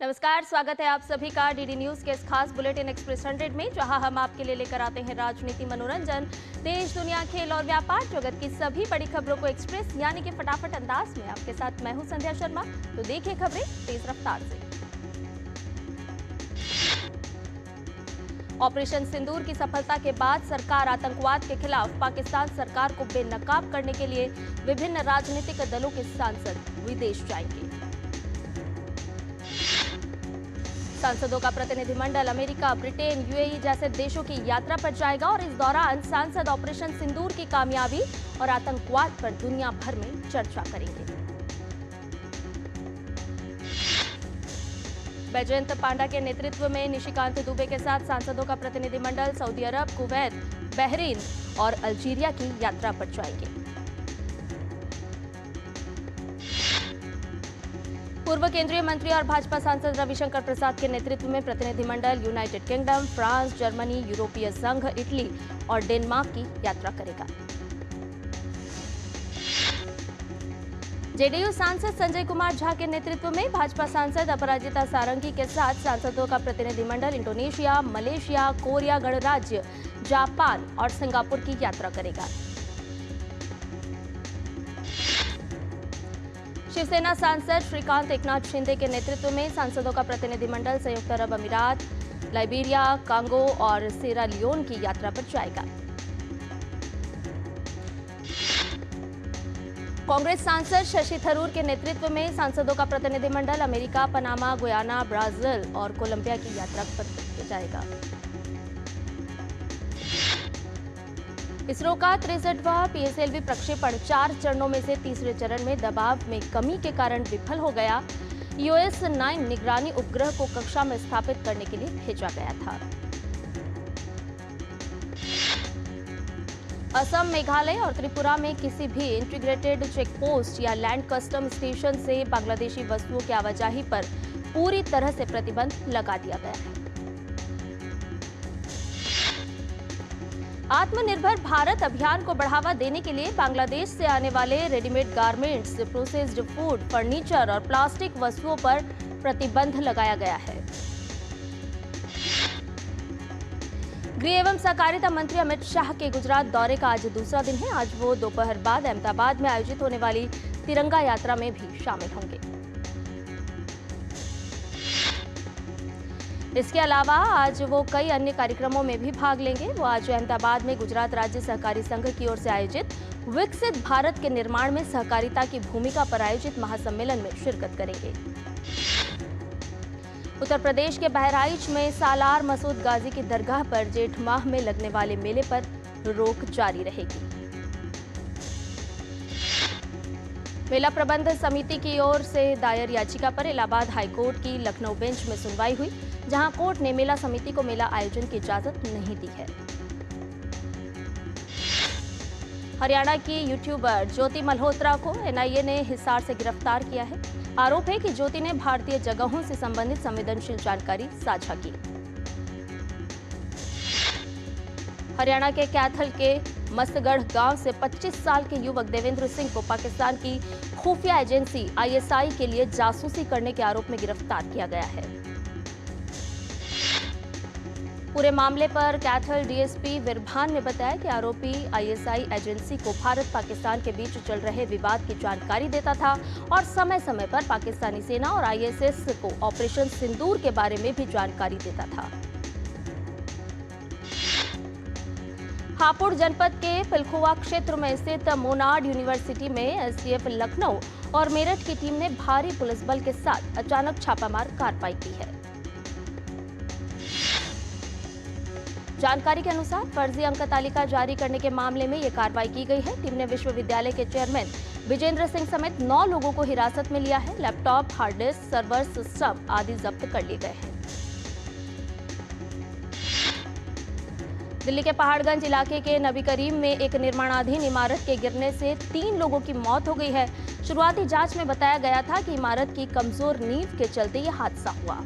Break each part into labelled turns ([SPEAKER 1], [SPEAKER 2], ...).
[SPEAKER 1] नमस्कार, स्वागत है आप सभी का डीडी न्यूज के इस खास बुलेटिन एक्सप्रेस 100 में, जहां हम आपके लिए लेकर आते हैं राजनीति, मनोरंजन, देश दुनिया, खेल और व्यापार जगत की सभी बड़ी खबरों को एक्सप्रेस यानी कि फटाफट अंदाज में। आपके साथ मैं हूं संध्या शर्मा। तो देखिए खबरें तेज रफ्तार से। ऑपरेशन सिंदूर की सफलता के बाद सरकार आतंकवाद के खिलाफ पाकिस्तान सरकार को बेनकाब करने के लिए विभिन्न राजनीतिक दलों के सांसद विदेश जाएंगे। सांसदों का प्रतिनिधिमंडल अमेरिका, ब्रिटेन, यूएई जैसे देशों की यात्रा पर जाएगा और इस दौरान सांसद ऑपरेशन सिंदूर की कामयाबी और आतंकवाद पर दुनिया भर में चर्चा करेंगे। बैजयंत पांडा के नेतृत्व में निशिकांत दुबे के साथ सांसदों का प्रतिनिधिमंडल सऊदी अरब, कुवैत, बहरीन और अल्जीरिया की यात्रा पर जाएंगे। पूर्व केंद्रीय मंत्री और भाजपा सांसद रविशंकर प्रसाद के नेतृत्व में प्रतिनिधिमंडल यूनाइटेड किंगडम, फ्रांस, जर्मनी, यूरोपीय संघ, इटली और डेनमार्क की यात्रा करेगा। जेडीयू सांसद संजय कुमार झा के नेतृत्व में भाजपा सांसद अपराजिता सारंगी के साथ सांसदों का प्रतिनिधिमंडल इंडोनेशिया, मलेशिया, कोरिया गणराज्य, जापान और सिंगापुर की यात्रा करेगा। शिवसेना सांसद श्रीकांत एकनाथ शिंदे के नेतृत्व में सांसदों का प्रतिनिधिमंडल संयुक्त अरब अमीरात, लाइबेरिया, कांगो और सेरा लियोन की यात्रा पर जाएगा। कांग्रेस सांसद शशि थरूर के नेतृत्व में सांसदों का प्रतिनिधिमंडल अमेरिका, पनामा, गुयाना, ब्राजील और कोलंबिया की यात्रा पर जाएगा। इसरो का 63वां पीएसएलवी प्रक्षेपण 4 चरणों में से तीसरे चरण में दबाव में कमी के कारण विफल हो गया। EOS-9 निगरानी उपग्रह को कक्षा में स्थापित करने के लिए भेजा गया था। असम, मेघालय और त्रिपुरा में किसी भी इंटीग्रेटेड चेक पोस्ट या लैंड कस्टम स्टेशन से बांग्लादेशी वस्तुओं की आवाजाही पर पूरी तरह से प्रतिबंध लगा दिया गया है। आत्मनिर्भर भारत अभियान को बढ़ावा देने के लिए बांग्लादेश से आने वाले readymade garments, processed food, furniture और प्लास्टिक वस्तुओं पर प्रतिबंध लगाया गया है। गृह एवं सहकारिता मंत्री अमित शाह के गुजरात दौरे का आज दूसरा दिन है। आज वो दोपहर बाद अहमदाबाद में आयोजित होने वाली तिरंगा यात्रा में भी शामिल होंगे। इसके अलावा आज वो कई अन्य कार्यक्रमों में भी भाग लेंगे। वो आज अहमदाबाद में गुजरात राज्य सहकारी संघ की ओर से आयोजित विकसित भारत के निर्माण में सहकारिता की भूमिका पर आयोजित महासम्मेलन में शिरकत करेंगे। उत्तर प्रदेश के बहराइच में सालार मसूद गाजी की दरगाह पर जेठ माह में लगने वाले मेले पर रोक जारी रहेगी। मेला प्रबंध समिति की ओर से दायर याचिका पर इलाहाबाद हाईकोर्ट की लखनऊ बेंच में सुनवाई हुई, जहां कोर्ट ने मेला समिति को मेला आयोजन की इजाजत नहीं दी है। हरियाणा की यूट्यूबर ज्योति मल्होत्रा को एनआईए ने हिसार से गिरफ्तार किया है। आरोप है कि ज्योति ने भारतीय जगहों से संबंधित संवेदनशील जानकारी साझा की। हरियाणा के कैथल के मस्तगढ़ गांव से 25 साल के युवक देवेंद्र सिंह को पाकिस्तान की खुफिया एजेंसी आईएसआई के लिए जासूसी करने के आरोप में गिरफ्तार किया गया है। पूरे मामले पर कैथल डीएसपी विरभान ने बताया कि आरोपी आईएसआई एजेंसी को भारत पाकिस्तान के बीच चल रहे विवाद की जानकारी देता था और समय समय पर पाकिस्तानी सेना और आईएसएस को ऑपरेशन सिंदूर के बारे में भी जानकारी देता था। हापुड़ जनपद के पिलखुआ क्षेत्र में स्थित मोनाड यूनिवर्सिटी में एसटीएफ लखनऊ और मेरठ की टीम ने भारी पुलिस बल के साथ अचानक छापामार कार्रवाई की है। जानकारी के अनुसार फर्जी अंक तालिका जारी करने के मामले में ये कार्रवाई की गई है। टीम ने विश्वविद्यालय के चेयरमैन विजेंद्र सिंह समेत 9 लोगों को हिरासत में लिया है। Laptop, hard disk, server system आदि जब्त कर लिए गए हैं। दिल्ली के पहाड़गंज इलाके के नबी करीम में एक निर्माणाधीन इमारत के गिरने से 3 लोगों की मौत हो गई है। शुरुआती जांच में बताया गया था कि इमारत की कमजोर नींव के चलते यह हादसा हुआ।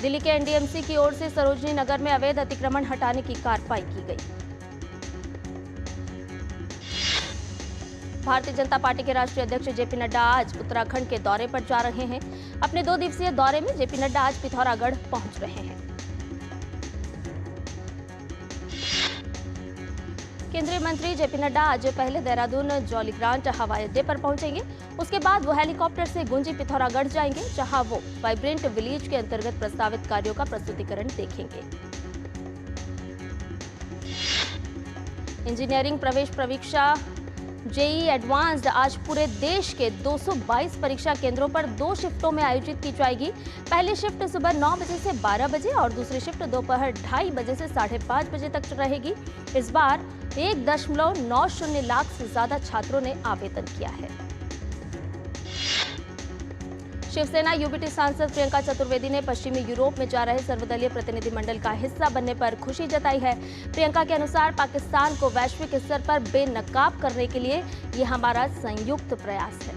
[SPEAKER 1] दिल्ली के एनडीएमसी की ओर से सरोजनी नगर में अवैध अतिक्रमण हटाने की कार्रवाई की गई। भारतीय जनता पार्टी के राष्ट्रीय अध्यक्ष जेपी नड्डा आज उत्तराखंड के दौरे पर जा रहे हैं। अपने 2 दिवसीय दौरे में जेपी नड्डा आज पिथौरागढ़ पहुंच रहे हैं। केंद्रीय मंत्री जेपी नड्डा आज पहले देहरादून जौलीग्रांट हवाई अड्डे पर पहुंचेंगे। उसके बाद वो हेलीकॉप्टर से गुंजी पिथौरागढ़ जाएंगे, जहां वो वाइब्रेंट विलेज के अंतर्गत प्रस्तावित कार्यों का प्रस्तुतिकरण देखेंगे। इंजीनियरिंग प्रवेश परीक्षा जेईई एडवांस्ड आज पूरे देश के 222 परीक्षा केंद्रों पर 2 शिफ्टों में आयोजित की जाएगी। पहली शिफ्ट सुबह 9 बजे से 12 बजे और दूसरी शिफ्ट दोपहर 2:30 बजे से 5:30 बजे तक रहेगी। इस बार 1.90 लाख से ज्यादा छात्रों ने आवेदन किया है। शिवसेना यूबीटी सांसद प्रियंका चतुर्वेदी ने पश्चिमी यूरोप में जा रहे सर्वदलीय प्रतिनिधिमंडल का हिस्सा बनने पर खुशी जताई है। प्रियंका के अनुसार पाकिस्तान को वैश्विक स्तर पर बेनकाब करने के लिए ये हमारा संयुक्त प्रयास है।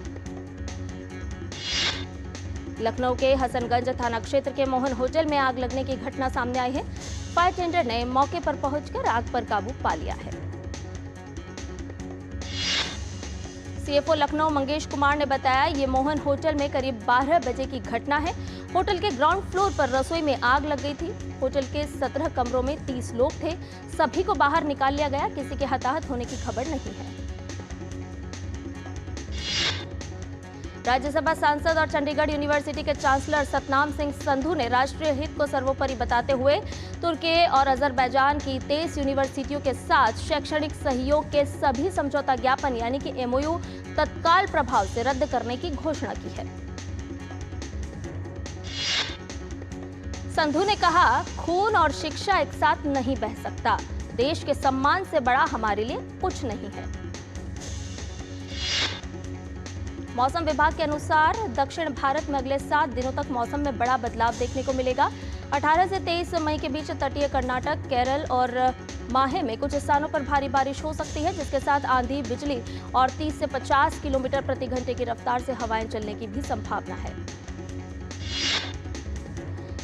[SPEAKER 1] लखनऊ के हसनगंज थाना क्षेत्र के मोहन होटल में आग लगने की घटना सामने आई है। फायर टेंडर ने मौके पर पहुंचकर आग पर काबू पा लिया है। सीएफओ लखनऊ मंगेश कुमार ने बताया, ये मोहन होटल में करीब 12 बजे की घटना है। होटल के ग्राउंड फ्लोर पर रसोई में आग लग गई थी। होटल के 17 कमरों में 30 लोग थे। सभी को बाहर निकाल लिया गया। किसी के हताहत होने की खबर नहीं है। राज्यसभा सांसद और चंडीगढ़ यूनिवर्सिटी के चांसलर सतनाम सिंह संधू ने राष्ट्रीय हित को सर्वोपरि बताते हुए तुर्की और अजरबैजान की 23 यूनिवर्सिटियों के साथ शैक्षणिक सहयोग के सभी समझौता ज्ञापन यानी कि एमओयू तत्काल प्रभाव से रद्द करने की घोषणा की है। संधू ने कहा, खून और शिक्षा एक साथ नहीं बह सकता। देश के सम्मान से बड़ा हमारे लिए कुछ नहीं है। मौसम विभाग के अनुसार दक्षिण भारत में अगले 7 दिनों तक मौसम में बड़ा बदलाव देखने को मिलेगा। 18 से 23 मई के बीच तटीय कर्नाटक, केरल और माहे में कुछ स्थानों पर भारी बारिश हो सकती है, जिसके साथ आंधी, बिजली और 30 से 50 किलोमीटर प्रति घंटे की रफ्तार से हवाएं चलने की भी संभावना है।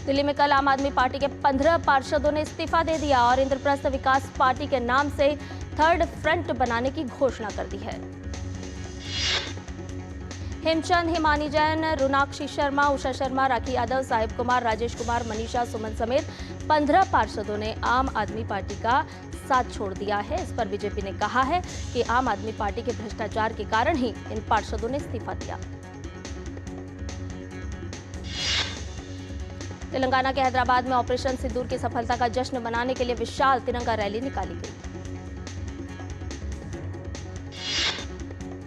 [SPEAKER 1] दिल्ली में कल आम आदमी पार्टी के 15 पार्षदों ने इस्तीफा दे दिया और इंद्रप्रस्थ विकास पार्टी के नाम से थर्ड फ्रंट बनाने की घोषणा कर दी है। हेमचंद, हिमानी जैन, रुनाक्षी शर्मा, उषा शर्मा, राखी यादव, साहिब कुमार, राजेश कुमार, मनीषा सुमन समेत 15 पार्षदों ने आम आदमी पार्टी का साथ छोड़ दिया है। इस पर बीजेपी ने कहा है कि आम आदमी पार्टी के भ्रष्टाचार के कारण ही इन पार्षदों ने इस्तीफा दिया। तेलंगाना के हैदराबाद में ऑपरेशन सिंदूर की सफलता का जश्न मनाने के लिए विशाल तिरंगा रैली निकाली गई।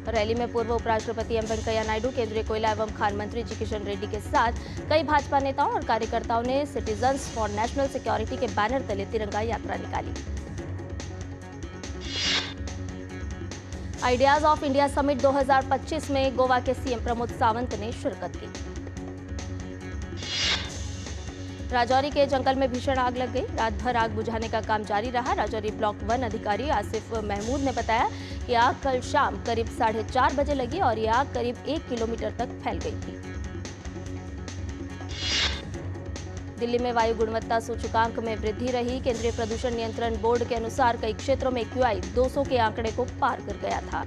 [SPEAKER 1] रैली में पूर्व उपराष्ट्रपति एम वेंकैया नायडू, केंद्रीय कोयला एवं खान मंत्री जी किशन रेड्डी के साथ कई भाजपा नेताओं और कार्यकर्ताओं ने सिटीजन्स फॉर नेशनल सिक्योरिटी के बैनर तले तिरंगा यात्रा निकाली। आइडियाज ऑफ इंडिया समिट 2025 में गोवा के सीएम प्रमोद सावंत ने शिरकत की। राजौरी के जंगल में भीषण आग लग गई। रात भर आग बुझाने का काम जारी रहा। राजौरी ब्लॉक 1 अधिकारी आसिफ महमूद ने बताया कि आग कल शाम करीब 4:30 बजे लगी और ये आग करीब 1 किलोमीटर तक फैल गई थी। दिल्ली में वायु गुणवत्ता सूचकांक में वृद्धि रही। केंद्रीय प्रदूषण नियंत्रण बोर्ड के अनुसार कई क्षेत्रों में AQI 200 के आंकड़े को पार कर गया था।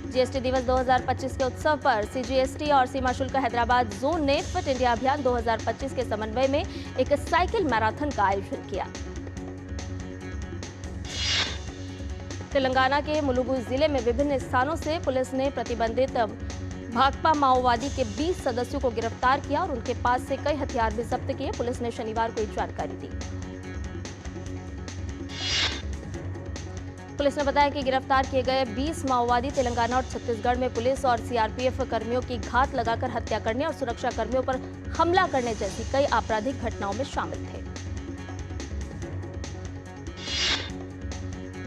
[SPEAKER 1] जीएसटी दिवस 2025 के उत्सव पर सीजीएसटी और सीमा शुल्क हैदराबाद जोन ने फिट इंडिया अभियान 2025 के समन्वय में एक साइकिल मैराथन का आयोजन किया। तेलंगाना के मुलुगु जिले में विभिन्न स्थानों से पुलिस ने प्रतिबंधित भाकपा माओवादी के 20 सदस्यों को गिरफ्तार किया और उनके पास से कई हथियार भी जब्त किए। पुलिस ने शनिवार को ये जानकारी दी। पुलिस ने बताया कि गिरफ्तार किए गए 20 माओवादी तेलंगाना और छत्तीसगढ़ में पुलिस और सीआरपीएफ कर्मियों की घात लगाकर हत्या करने और सुरक्षा कर्मियों पर हमला करने जैसी कई आपराधिक घटनाओं में शामिल थे।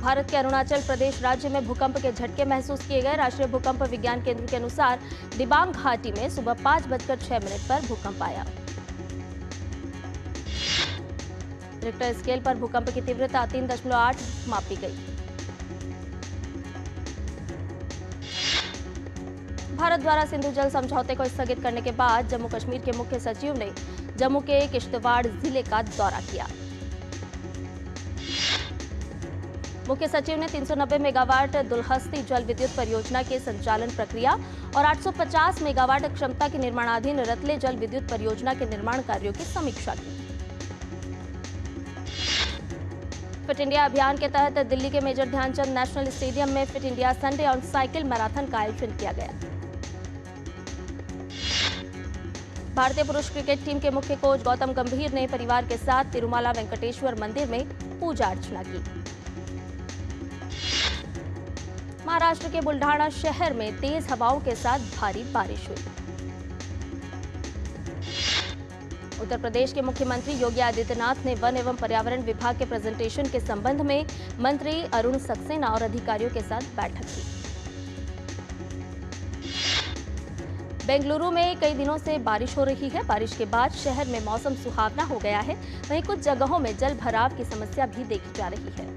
[SPEAKER 1] भारत के अरुणाचल प्रदेश राज्य में भूकंप के झटके महसूस किए गए। राष्ट्रीय भूकंप विज्ञान केंद्र के अनुसार दिबांग घाटी में सुबह 5:06 पर भूकंप आया। रिक्टर स्केल पर भूकंप की तीव्रता 3.8 मापी गई। भारत द्वारा सिंधु जल समझौते को स्थगित करने के बाद जम्मू कश्मीर के मुख्य सचिव ने जम्मू के किश्तवाड़ जिले का दौरा किया। मुख्य सचिव ने 390 मेगावाट दुलहस्ती जल विद्युत परियोजना के संचालन प्रक्रिया और 850 मेगावाट क्षमता के निर्माणाधीन रतले जल विद्युत परियोजना के निर्माण कार्यों की समीक्षा की। फिट इंडिया अभियान के तहत दिल्ली के मेजर ध्यानचंद नेशनल स्टेडियम में fit India Sunday on cycle marathon का आयोजन किया गया। भारतीय पुरुष क्रिकेट टीम के मुख्य कोच गौतम गंभीर ने परिवार के साथ तिरुमाला वेंकटेश्वर मंदिर में पूजा अर्चना की। महाराष्ट्र के बुल्ढाना शहर में तेज हवाओं के साथ भारी बारिश हुई। उत्तर प्रदेश के मुख्यमंत्री योगी आदित्यनाथ ने वन एवं पर्यावरण विभाग के प्रेजेंटेशन के संबंध में मंत्री अरुण सक्सेना और अधिकारियों के साथ बैठक की। बेंगलुरु में कई दिनों से बारिश हो रही है। बारिश के बाद शहर में मौसम सुहावना हो गया है। वहीं कुछ जगहों में जल भराव की समस्या भी देखी जा रही है।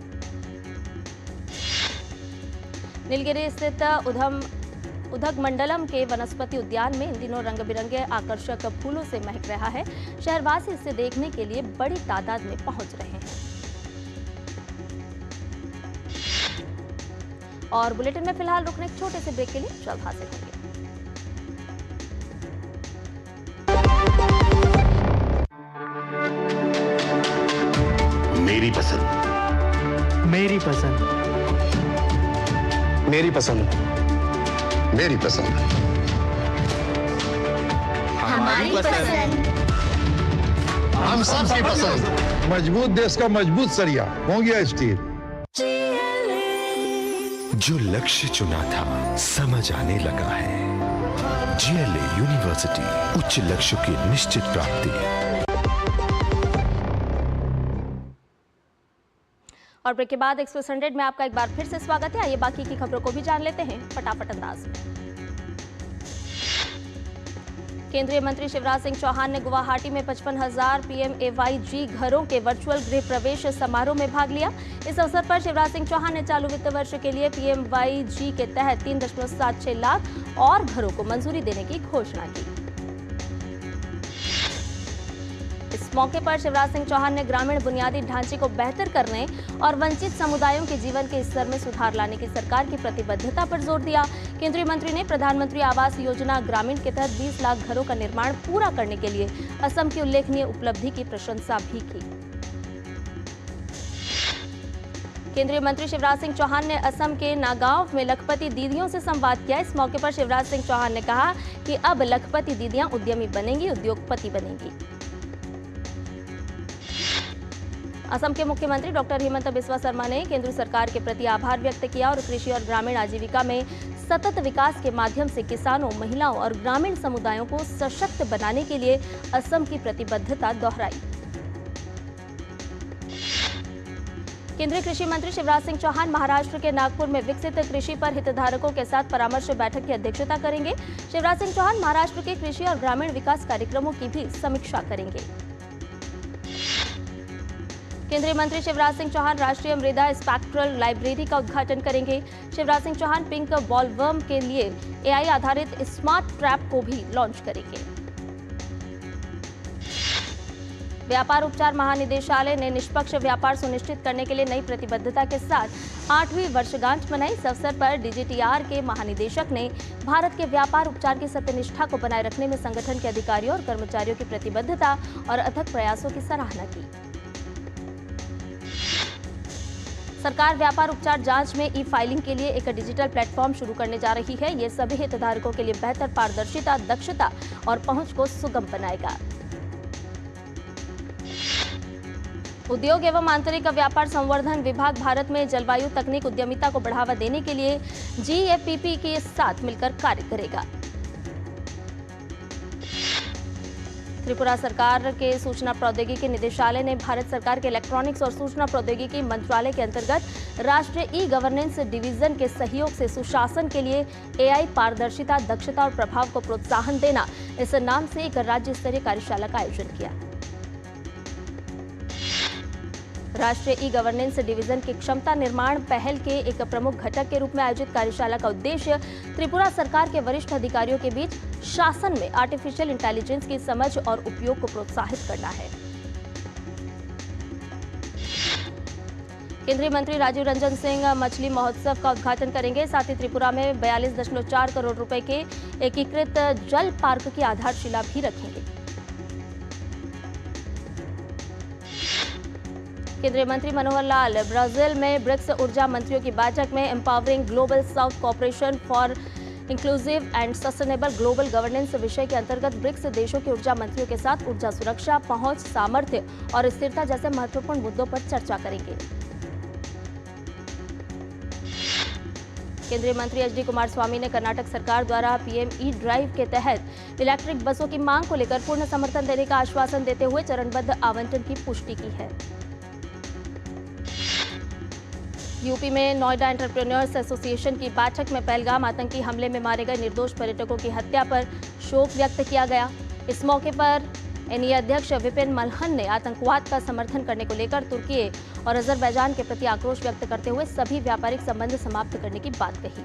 [SPEAKER 1] नीलगिरी स्थित उदगमंडलम के वनस्पति उद्यान में इन दिनों रंग बिरंगे आकर्षक फूलों से महक रहा है। शहरवासी इसे देखने के लिए बड़ी तादाद में पहुंच रहे हैं। और बुलेटिन में फिलहाल रुकने एक छोटे से ब्रेक के लिए जल्द हाजिर होंगे।
[SPEAKER 2] मेरी पसंद,
[SPEAKER 3] मेरी पसंद,
[SPEAKER 2] मेरी पसंद, मेरी पसंद,
[SPEAKER 4] हमारी पसंद,
[SPEAKER 2] हम सबकी पसंद।
[SPEAKER 5] मजबूत देश का मजबूत सरिया होंगे स्टील।
[SPEAKER 6] जो लक्ष्य चुना था समझ आने लगा है। GLA यूनिवर्सिटी, उच्च लक्ष्य की निश्चित प्राप्ति।
[SPEAKER 1] और ब्रेक के बाद एक्सप्रेस 100 में आपका एक बार फिर से स्वागत है। आइए बाकी की खबरों को भी जान लेते हैं फटाफट अंदाज में। केंद्रीय मंत्री शिवराज सिंह चौहान ने गुवाहाटी में 55,000 PMAYG घरों के वर्चुअल गृह प्रवेश समारोह में भाग लिया। इस अवसर पर शिवराज सिंह चौहान ने चालू वित्त वर्ष के लिए PMYG के तहत 3.76 लाख और घरों को मंजूरी देने की घोषणा की। इस मौके पर शिवराज सिंह चौहान ने ग्रामीण बुनियादी ढांचे को बेहतर करने और वंचित समुदायों के जीवन के स्तर में सुधार लाने की सरकार की प्रतिबद्धता पर जोर दिया। केंद्रीय मंत्री ने प्रधानमंत्री आवास योजना ग्रामीण के तहत 20 लाख घरों का निर्माण पूरा करने के लिए असम की उल्लेखनीय उपलब्धि की प्रशंसा भी की। केंद्रीय मंत्री शिवराज सिंह चौहान ने असम के नागांव में लखपति दीदियों से संवाद किया। इस मौके पर शिवराज सिंह चौहान ने कहा कि अब लखपति दीदियां उद्यमी बनेंगी, उद्योगपति बनेंगी। असम के मुख्यमंत्री डॉक्टर हिमंत बिस्वा शर्मा ने केंद्र सरकार के प्रति आभार व्यक्त किया और कृषि और ग्रामीण आजीविका में सतत विकास के माध्यम से किसानों, महिलाओं और ग्रामीण समुदायों को सशक्त बनाने के लिए असम की प्रतिबद्धता दोहराई। केंद्रीय कृषि मंत्री शिवराज सिंह चौहान महाराष्ट्र के नागपुर में विकसित कृषि पर हितधारकों के साथ परामर्श बैठक की अध्यक्षता करेंगे। शिवराज सिंह चौहान महाराष्ट्र के कृषि और ग्रामीण विकास कार्यक्रमों की भी समीक्षा करेंगे। केंद्रीय मंत्री शिवराज सिंह चौहान राष्ट्रीय मृदा स्पेक्ट्रल लाइब्रेरी का उद्घाटन करेंगे। शिवराज सिंह चौहान पिंक बॉलवर्म के लिए AI आधारित स्मार्ट ट्रैप को भी लॉन्च करेंगे। व्यापार उपचार महानिदेशालय ने निष्पक्ष व्यापार सुनिश्चित करने के लिए नई प्रतिबद्धता के साथ 8वीं वर्षगांठ मनाई। इस अवसर पर DGTR के महानिदेशक ने भारत के व्यापार उपचार की सत्यनिष्ठा को बनाए रखने में संगठन के अधिकारियों और कर्मचारियों की प्रतिबद्धता और अथक प्रयासों की सराहना की। सरकार व्यापार उपचार जांच में ई-फाइलिंग के लिए एक डिजिटल प्लेटफॉर्म शुरू करने जा रही है। ये सभी हितधारकों के लिए बेहतर पारदर्शिता, दक्षता और पहुंच को सुगम बनाएगा। उद्योग एवं आंतरिक व्यापार संवर्धन विभाग भारत में जलवायु तकनीक उद्यमिता को बढ़ावा देने के लिए GFPP के साथ मिलकर कार्य करेगा। त्रिपुरा सरकार के सूचना प्रौद्योगिकी निदेशालय ने भारत सरकार के इलेक्ट्रॉनिक्स और सूचना प्रौद्योगिकी मंत्रालय के अंतर्गत राष्ट्रीय ई-गवर्नेंस डिवीजन के सहयोग से सुशासन के लिए AI पारदर्शिता, दक्षता और प्रभाव को प्रोत्साहन देना इस नाम से एक राज्य स्तरीय कार्यशाला का आयोजन किया। राष्ट्रीय ई-गवर्नेंस डिवीजन की क्षमता निर्माण पहल के एक प्रमुख घटक के रूप में आयोजित कार्यशाला का उद्देश्य त्रिपुरा सरकार के वरिष्ठ अधिकारियों के बीच शासन में आर्टिफिशियल इंटेलिजेंस की समझ और उपयोग को प्रोत्साहित करना है। केंद्रीय मंत्री राजीव रंजन सिंह मछली महोत्सव का उद्घाटन करेंगे। साथ ही त्रिपुरा में 42.4 करोड़ रुपए के एकीकृत जल पार्क की आधारशिला भी रखेंगे। केंद्रीय मंत्री मनोहर लाल ब्राजील में ब्रिक्स ऊर्जा मंत्रियों की बैठक में empowering global south corporation for inclusive and sustainable global governance विषय के अंतर्गत ब्रिक्स देशों के ऊर्जा मंत्रियों के साथ ऊर्जा सुरक्षा, पहुंच, सामर्थ्य और स्थिरता जैसे महत्वपूर्ण मुद्दों पर चर्चा करेंगे। केंद्रीय मंत्री एच.डी. कुमारस्वामी ने कर्नाटक सरकार द्वारा पीएम ई ड्राइव के तहत इलेक्ट्रिक बसों की मांग को लेकर पूर्ण समर्थन देने का आश्वासन देते हुए चरणबद्ध आवंटन की पुष्टि की है। यूपी में नोएडा एंटरप्रेन्योर्स एसोसिएशन की बैठक में पहलगाम आतंकी हमले में मारे गए निर्दोष पर्यटकों की हत्या पर शोक व्यक्त किया गया। इस मौके पर एनईए अध्यक्ष विपिन मल्हन ने आतंकवाद का समर्थन करने को लेकर तुर्की और अजरबैजान के प्रति आक्रोश व्यक्त करते हुए सभी व्यापारिक संबंध समाप्त करने की बात कही।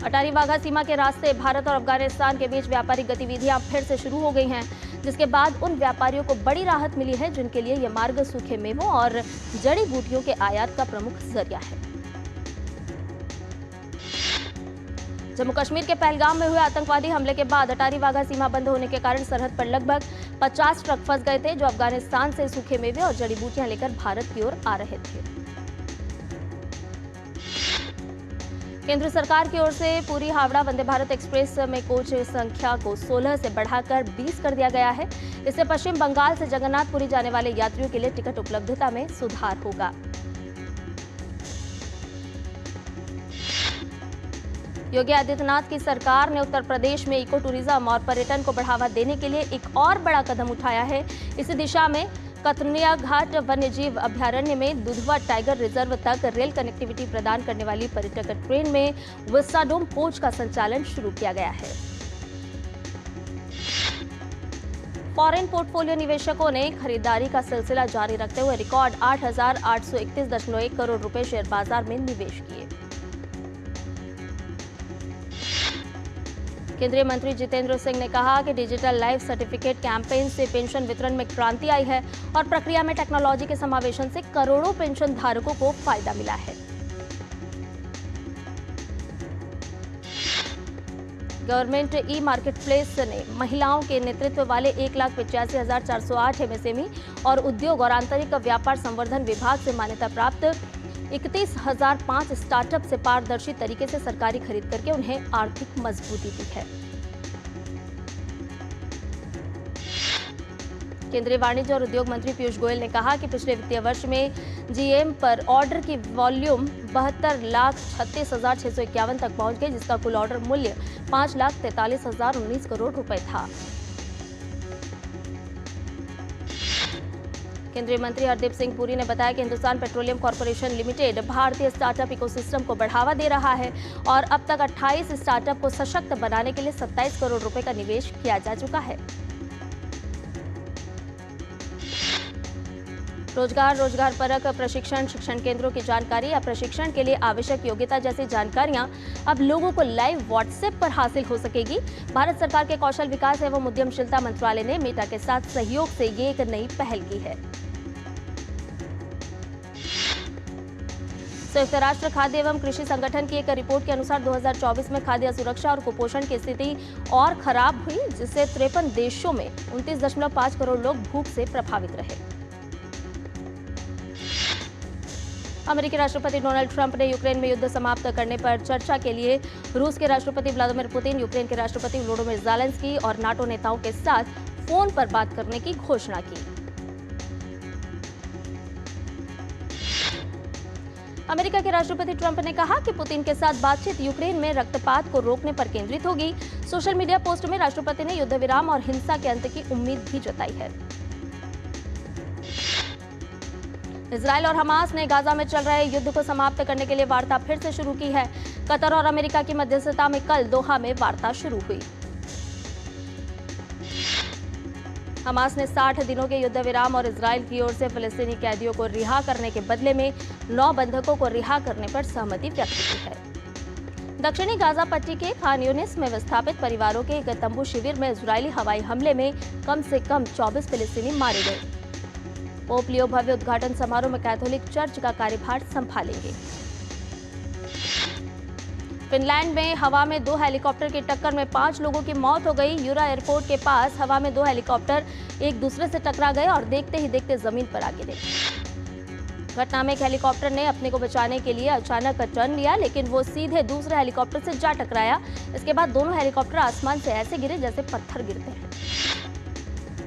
[SPEAKER 1] अटारी वाघा सीमा के रास्ते भारत और अफगानिस्तान के बीच व्यापारिक गतिविधियां फिर से शुरू हो गई हैं, जिसके बाद उन व्यापारियों को बड़ी राहत मिली है जिनके लिए यह मार्ग सूखे मेवों और जड़ी बूटियों के आयात का प्रमुख जरिया है। जम्मू कश्मीर के पहलगाम में हुए आतंकवादी हमले के बाद अटारी वाघा सीमा बंद होने के कारण सरहद पर लगभग 50 ट्रक फंस गए थे, जो अफगानिस्तान से सूखे मेवे और जड़ी बूटियां लेकर भारत की ओर आ रहे थे। केंद्र सरकार की ओर से पूरी हावड़ा वंदे भारत एक्सप्रेस में कोच संख्या को 16 से बढ़ाकर 20 कर दिया गया है। इससे पश्चिम बंगाल से जगन्नाथपुरी जाने वाले यात्रियों के लिए टिकट उपलब्धता में सुधार होगा। योगी आदित्यनाथ की सरकार ने उत्तर प्रदेश में इको टूरिज्म और पर्यटन को बढ़ावा देने के लिए एक और बड़ा कदम उठाया है। इसी दिशा में कतनिया घाट वन्यजीव अभयारण्य में दुधवा टाइगर रिजर्व तक रेल कनेक्टिविटी प्रदान करने वाली पर्यटक ट्रेन में विस्टाडोम कोच का संचालन शुरू किया गया है। फॉरेन पोर्टफोलियो निवेशकों ने खरीदारी का सिलसिला जारी रखते हुए रिकॉर्ड 8,831.1 करोड़ रुपए शेयर बाजार में निवेश किए। केंद्रीय मंत्री जितेंद्र सिंह ने कहा कि डिजिटल लाइफ सर्टिफिकेट कैंपेन से पेंशन वितरण में क्रांति आई है और प्रक्रिया में टेक्नोलॉजी के समावेशन से करोड़ों पेंशन धारकों को फायदा मिला है। गवर्नमेंट ई मार्केटप्लेस ने महिलाओं के नेतृत्व वाले 1,85,408 एमएसएमई और उद्योग और आंतरिक व्यापार संवर्धन विभाग से मान्यता प्राप्त 31,005 स्टार्टअप से पारदर्शी तरीके से सरकारी खरीद करके उन्हें आर्थिक मजबूती दी है। केंद्रीय वाणिज्य और उद्योग मंत्री पीयूष गोयल ने कहा कि पिछले वित्तीय वर्ष में जीएम पर ऑर्डर की वॉल्यूम 72,36,651 तक पहुंच गई, जिसका कुल ऑर्डर मूल्य 5,43,019 करोड़ रुपए था। केंद्रीय मंत्री हरदीप सिंह पुरी ने बताया कि हिंदुस्तान पेट्रोलियम कॉर्पोरेशन लिमिटेड भारतीय स्टार्टअप इकोसिस्टम को बढ़ावा दे रहा है और अब तक 28 स्टार्टअप को सशक्त बनाने के लिए 27 करोड़ रुपए का निवेश किया जा चुका है। रोजगार परक प्रशिक्षण, शिक्षण केंद्रों की जानकारी या प्रशिक्षण के लिए आवश्यक योग्यता जैसी जानकारियां अब लोगों को लाइव व्हाट्सएप पर हासिल हो सकेगी। भारत सरकार के कौशल विकास एवं उद्यमशीलता मंत्रालय ने मेटा के साथ सहयोग से ये एक नई पहल की है। संयुक्त राष्ट्र खाद्य एवं कृषि संगठन की एक रिपोर्ट के अनुसार 2024 में खाद्य सुरक्षा और कुपोषण की स्थिति और खराब हुई, जिससे 53 देशों में 29.5 करोड़ लोग भूख से प्रभावित रहे। अमेरिकी राष्ट्रपति डोनाल्ड ट्रंप ने यूक्रेन में युद्ध समाप्त करने पर चर्चा के लिए रूस के राष्ट्रपति व्लादिमीर पुतिन, यूक्रेन के राष्ट्रपति वोलोडिमीर ज़ेलेंस्की और नाटो नेताओं के साथ फोन पर बात करने की घोषणा की। अमेरिका के राष्ट्रपति ट्रंप ने कहा कि पुतिन के साथ बातचीत यूक्रेन में रक्तपात को रोकने पर केंद्रित होगी। सोशल मीडिया पोस्ट में राष्ट्रपति ने युद्ध विराम और हिंसा के अंत की उम्मीद भी जताई है। इजराइल और हमास ने गाजा में चल रहे युद्ध को समाप्त करने के लिए वार्ता फिर से शुरू की है। कतर और अमेरिका की मध्यस्थता में कल दोहा में वार्ता शुरू हुई। हमास ने 60 दिनों के युद्ध विराम और इजराइल की ओर से फिलिस्तीनी कैदियों को रिहा करने के बदले में 9 बंधकों को रिहा करने पर सहमति व्यक्त की है। दक्षिणी गाजा पट्टी के खान यूनिस में विस्थापित परिवारों के एक तंबू शिविर में इजरायली हवाई हमले में कम से कम 24 फिलिस्तीनी मारे गए। पोप लियो भव्य उद्घाटन समारोह में कैथोलिक चर्च का कार्यभार संभालेंगे। फिनलैंड में हवा में 2 हेलीकॉप्टर की टक्कर में 5 लोगों की मौत हो गई। यूरा एयरपोर्ट के पास हवा में 2 हेलीकॉप्टर एक दूसरे से टकरा गए और देखते ही देखते जमीन पर आ गिरे। घटना में एक हेलीकॉप्टर ने अपने को बचाने के लिए अचानक टर्न लिया, लेकिन वो सीधे दूसरे हेलीकॉप्टर से जा टकराया। इसके बाद दोनों हेलीकॉप्टर आसमान से ऐसे गिरे जैसे पत्थर गिरते हैं।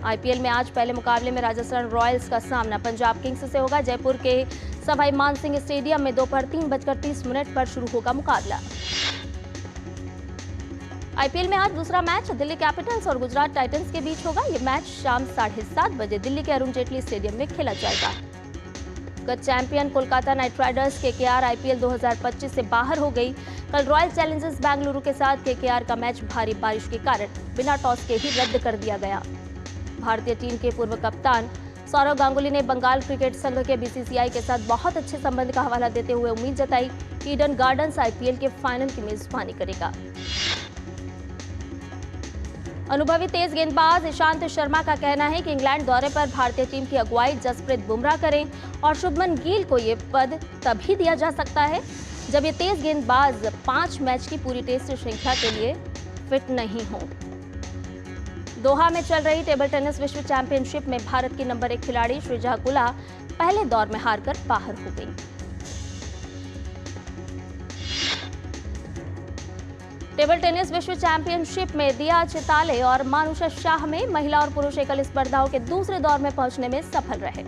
[SPEAKER 1] आईपीएल में आज पहले मुकाबले में राजस्थान रॉयल्स का सामना पंजाब किंग्स से होगा। जयपुर के सवाई मानसिंह स्टेडियम में दोपहर 3:30 पर शुरू होगा मुकाबला। आईपीएल में आज दूसरा मैच दिल्ली कैपिटल्स और गुजरात टाइटंस के बीच होगा। ये मैच शाम 7:30 बजे दिल्ली के अरुण जेटली स्टेडियम में खेला जाएगा। गत champion Kolkata night Riders KKR IPL 2025 से बाहर हो गई। कल रॉयल चैलेंजर्स बेंगलुरु के साथ केकेआर का मैच भारी बारिश के कारण बिना टॉस के ही रद्द कर दिया गया। भारतीय टीम के पूर्व कप्तान सौरव गांगुली ने बंगाल क्रिकेट संघ के बीसीसीआई के साथ बहुत अच्छे संबंध का हवाला देते हुए उम्मीद जताई कि ईडन गार्डन्स आईपीएल के फाइनल की मेजबानी करेगा। अनुभवी तेज गेंदबाज ईशांत शर्मा का कहना है कि इंग्लैंड दौरे पर भारतीय टीम की अगुवाई जसप्रीत बुमराह करें और शुभमन गिल को ये पद तभी दिया जा सकता है जब ये तेज गेंदबाज 5 मैच की पूरी टेस्ट श्रृंखला के लिए फिट नहीं हो। दोहा में चल रही टेबल टेनिस विश्व चैंपियनशिप में भारत की नंबर 1 खिलाड़ी श्रीजा गुला पहले दौर में हारकर बाहर हो गई। टेबल टेनिस विश्व चैंपियनशिप में दिया चिताले और मानुषा शाह में महिला और पुरुष एकल स्पर्धाओं के दूसरे दौर में पहुंचने में सफल रहे।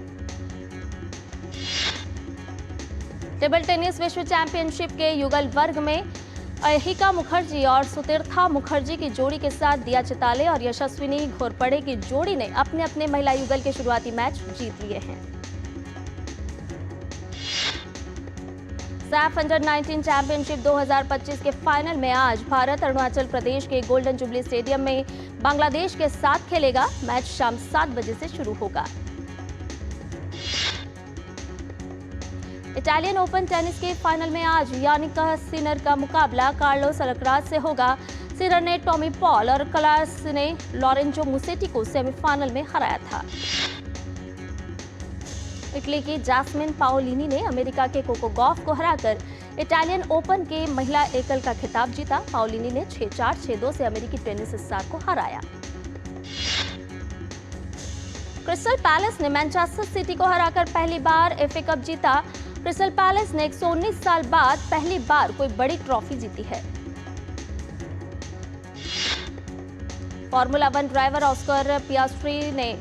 [SPEAKER 1] टेबल टेनिस विश्व चैंपियनशिप के युगल वर्ग में अहिका मुखर्जी और सुतीर्था मुखर्जी की जोड़ी के साथ दिया चिताले और यशस्विनी घोरपड़े की जोड़ी ने अपने अपने महिला युगल के शुरुआती मैच जीत लिए हैं। सैफ अंडर-19 चैंपियनशिप 2025 के फाइनल में आज भारत अरुणाचल प्रदेश के गोल्डन जुबली स्टेडियम में बांग्लादेश के साथ खेलेगा। मैच शाम 7 बजे से शुरू होगा। इटालियन ओपन टेनिस के फाइनल में आज यानिका सिनर का मुकाबला कार्लोस अल्कराज से होगा। सिनर ने टॉमी पॉल और कलास ने लॉरेंजो मुसेटी को सेमीफाइनल में हराया था। इटली की जैस्मिन पाओलिनी ने अमेरिका के कोको गॉफ को हराकर इटालियन ओपन के महिला एकल का खिताब जीता। पाओलिनी ने 6-4, 6-2 से अमेरिकी टेनिस स्टार को हराया। क्रिस्टल पैलेस ने मैनचेस्टर सिटी को हराकर पहली बार एफए कप जीता। क्रिस्टल पैलेस ने 119 साल बाद पहली बार कोई बड़ी ट्रॉफी जीती है। फॉर्मूला 1 ड्राइवर ऑस्कर पियास्ट्री ने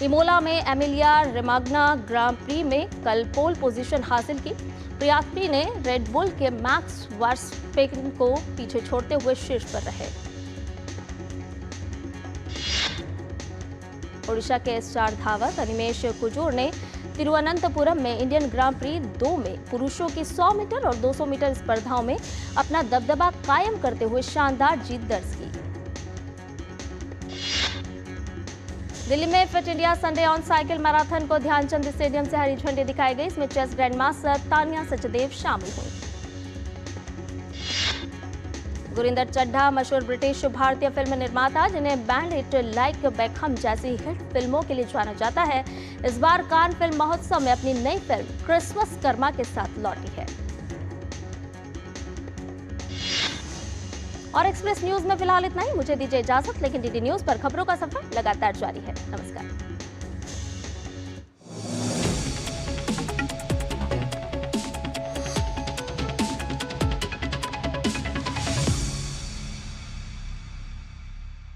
[SPEAKER 1] इमोला में एमिलिया रोमाग्ना ग्रां प्री में कल पोल पोजीशन हासिल की। पियास्ट्री ने रेड बुल के मैक्स वर्स्टेपेन को पीछे छोड़ते हुए शीर्ष पर रहे। ओडिशा के स्टार धावक अनिमेश कुजूर ने तिरुवनंतपुरम में इंडियन ग्रां प्री 2 में पुरुषों की 100 मीटर और 200 मीटर स्पर्धाओं में अपना दबदबा कायम करते हुए शानदार जीत दर्ज की। दिल्ली में fit India Sunday on cycle marathon को ध्यानचंद स्टेडियम से हरी झंडी दिखाई गई। इसमें chess grand master Tania Sachdev शामिल हुई। गुरिंदर चड्ढा मशहूर ब्रिटिश भारतीय फिल्म निर्माता जिन्हें बैंड इट लाइक बेकहम जैसी हिट फिल्मों के लिए जाना जाता है, इस बार कान फिल्म महोत्सव में अपनी नई फिल्म क्रिसमस कर्मा के साथ लौटी है। और एक्सप्रेस न्यूज में फिलहाल इतना ही। मुझे दीजिए इजाजत, लेकिन डीडी न्यूज पर खबरों का सफर लगातार जारी है। नमस्कार।